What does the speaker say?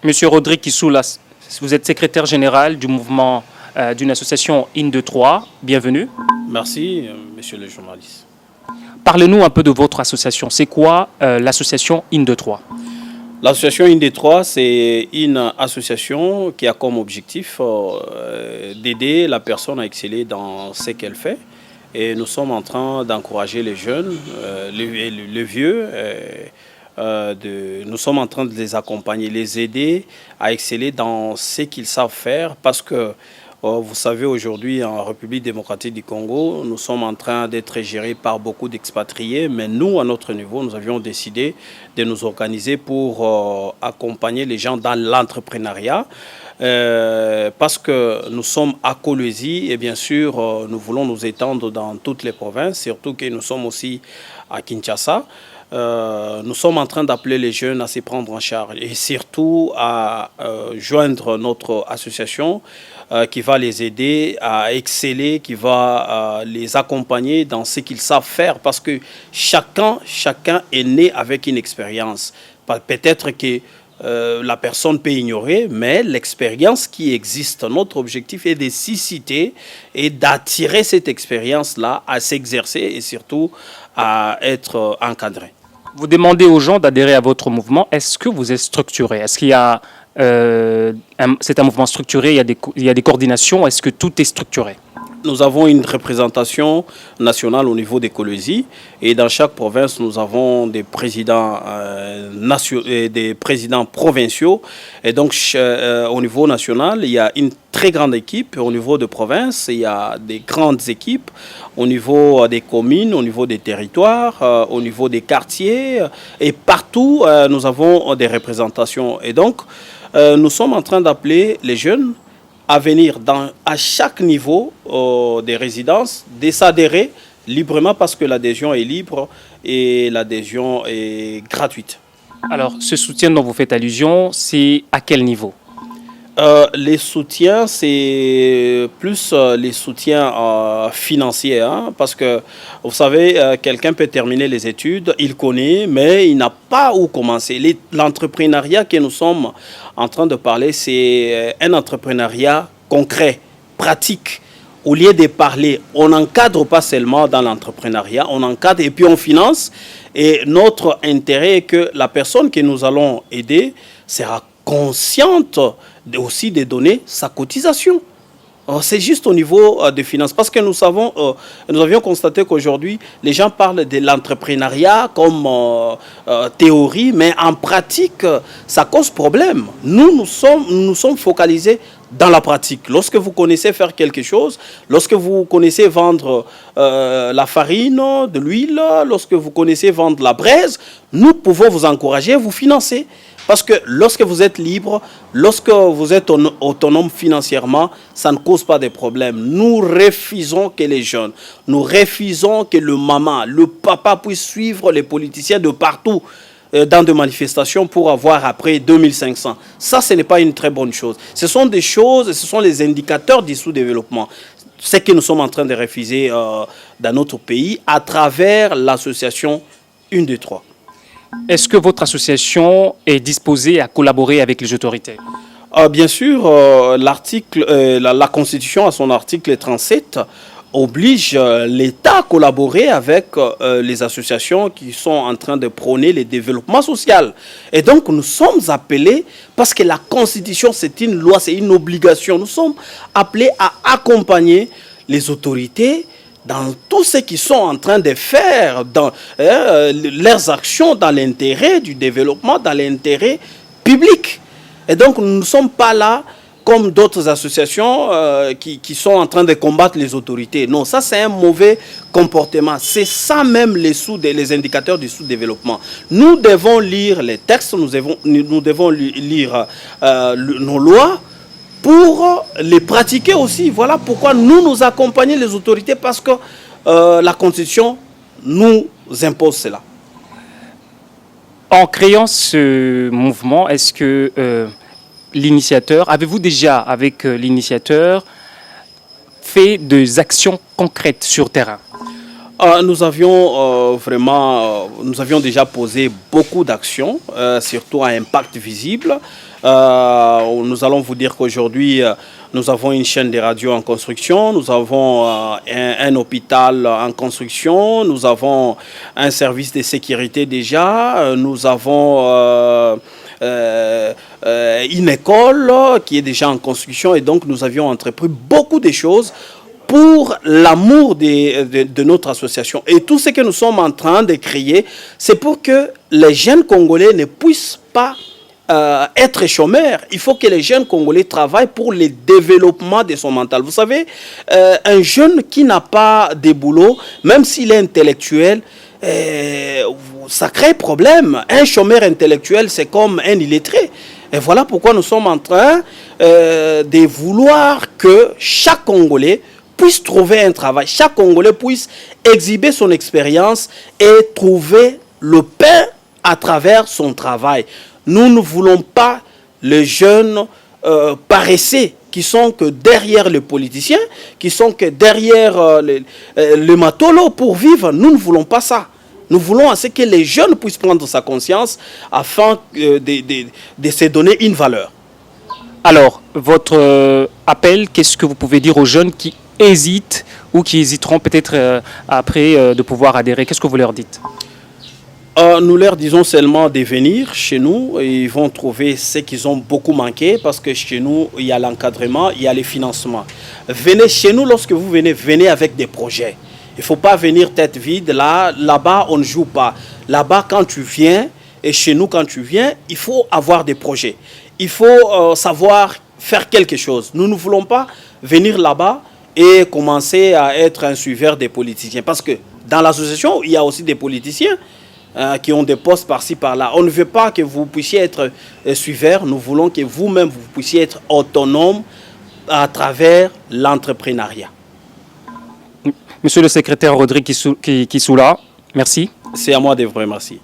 Monsieur Rodrigue Kissoulas, vous êtes secrétaire général du mouvement d'une association IN23. Bienvenue. Merci, monsieur le journaliste. Parlez-nous un peu de votre association. C'est quoi l'association IN23? L'association IND3, c'est une association qui a comme objectif d'aider la personne à exceller dans ce qu'elle fait. Et nous sommes en train d'encourager les jeunes, les vieux. Nous sommes en train de les accompagner, les aider à exceller dans ce qu'ils savent faire parce que vous savez, aujourd'hui, en République démocratique du Congo, nous sommes en train d'être gérés par beaucoup d'expatriés, mais nous, à notre niveau, nous avions décidé de nous organiser pour accompagner les gens dans l'entrepreneuriat. Parce que nous sommes à Kolwezi et bien sûr, nous voulons nous étendre dans toutes les provinces, surtout que nous sommes aussi à Kinshasa. Nous sommes en train d'appeler les jeunes à se prendre en charge et surtout à joindre notre association qui va les aider à exceller, qui va les accompagner dans ce qu'ils savent faire parce que chacun est né avec une expérience. Peut-être que la personne peut ignorer, mais l'expérience qui existe, notre objectif est de susciter et d'attirer cette expérience-là à s'exercer et surtout à être encadré. Vous demandez aux gens d'adhérer à votre mouvement. Est-ce que vous êtes structuré? Est-ce qu'il y a c'est un mouvement structuré, il y a des coordinations? Est-ce que tout est structuré? Nous avons une représentation nationale au niveau des Kolwezi et dans chaque province, nous avons des présidents, des présidents provinciaux. Et donc, au niveau national, il y a une très grande équipe. Au niveau de province, il y a des grandes équipes. Au niveau des communes, au niveau des territoires, au niveau des quartiers. Et partout, nous avons des représentations. Et donc, nous sommes en train d'appeler les jeunes à venir à chaque niveau des résidences, de s'adhérer librement parce que l'adhésion est libre et l'adhésion est gratuite. Alors, ce soutien dont vous faites allusion, c'est à quel niveau? Les soutiens, c'est plus les soutiens financiers, hein, parce que, vous savez, quelqu'un peut terminer les études, il connaît, mais il n'a pas où commencer. L'entrepreneuriat que nous sommes en train de parler, c'est un entrepreneuriat concret, pratique. Au lieu de parler, on n'encadre pas seulement dans l'entrepreneuriat, on encadre et puis on finance. Et notre intérêt est que la personne que nous allons aider sera consciente aussi de donner sa cotisation. C'est juste au niveau des finances. Parce que nous avions constaté qu'aujourd'hui, les gens parlent de l'entrepreneuriat comme théorie, mais en pratique, ça cause problème. Nous sommes focalisés dans la pratique. Lorsque vous connaissez faire quelque chose, lorsque vous connaissez vendre la farine, de l'huile, lorsque vous connaissez vendre la braise, nous pouvons vous encourager, vous financer. Parce que lorsque vous êtes libre, lorsque vous êtes autonome financièrement, ça ne cause pas de problèmes. Nous refusons que les jeunes, nous refusons que le maman, le papa puissent suivre les politiciens de partout dans des manifestations pour avoir après 2500. Ça, ce n'est pas une très bonne chose. Ce sont des choses, ce sont les indicateurs du sous-développement. Ce que nous sommes en train de refuser dans notre pays à travers l'association IN23. Est-ce que votre association est disposée à collaborer avec les autorités? Bien sûr, la Constitution, à son article 37, oblige l'État à collaborer avec les associations qui sont en train de prôner le développement social. Et donc, nous sommes appelés, parce que la Constitution, c'est une loi, c'est une obligation, nous sommes appelés à accompagner les autorités dans tout ce qu'ils sont en train de faire, dans leurs actions dans l'intérêt du développement, dans l'intérêt public. Et donc, nous ne sommes pas là comme d'autres associations qui sont en train de combattre les autorités. Non, ça c'est un mauvais comportement. C'est ça même les indicateurs du sous-développement. Nous devons lire les textes, nous devons lire nos lois, pour les pratiquer aussi. Voilà pourquoi nous accompagnons les autorités parce que la Constitution nous impose cela. En créant ce mouvement, est-ce que avez-vous déjà avec l'initiateur fait des actions concrètes sur terrain? Nous avions nous avions déjà posé beaucoup d'actions, surtout à impact visible. Nous allons vous dire qu'aujourd'hui, nous avons une chaîne de radio en construction, nous avons un hôpital en construction, nous avons un service de sécurité déjà, nous avons une école qui est déjà en construction et donc nous avions entrepris beaucoup de choses pour l'amour de notre association. Et tout ce que nous sommes en train de créer, c'est pour que les jeunes Congolais ne puissent pas être chômeurs. Il faut que les jeunes Congolais travaillent pour le développement de son mental. Vous savez, un jeune qui n'a pas de boulot, même s'il est intellectuel, ça crée problème. Un chômeur intellectuel, c'est comme un illettré. Et voilà pourquoi nous sommes en train de vouloir que chaque Congolais puisse trouver un travail, chaque Congolais puisse exhiber son expérience et trouver le pain à travers son travail. Nous ne voulons pas les jeunes paresseux qui sont que derrière les politiciens, qui sont que derrière le matolo pour vivre. Nous ne voulons pas ça. Nous voulons à ce que les jeunes puissent prendre sa conscience afin de se donner une valeur. Alors, votre appel, qu'est-ce que vous pouvez dire aux jeunes qui hésitent ou qui hésiteront peut-être après de pouvoir adhérer? Qu'est-ce que vous leur dites? Nous leur disons seulement de venir chez nous et ils vont trouver ce qu'ils ont beaucoup manqué parce que chez nous, il y a l'encadrement, il y a les financements. Venez chez nous, lorsque vous venez, venez avec des projets. Il ne faut pas venir tête vide. Là-bas, on ne joue pas. Là-bas, quand tu viens, et chez nous, quand tu viens, il faut avoir des projets. Il faut savoir faire quelque chose. Nous ne voulons pas venir là-bas et commencer à être un suiveur des politiciens. Parce que dans l'association, il y a aussi des politiciens qui ont des postes par-ci, par-là. On ne veut pas que vous puissiez être suiveur. Nous voulons que vous-même, vous puissiez être autonome à travers l'entrepreneuriat. Monsieur le secrétaire Rodrigue Kissoula, merci. C'est à moi de vous remercier.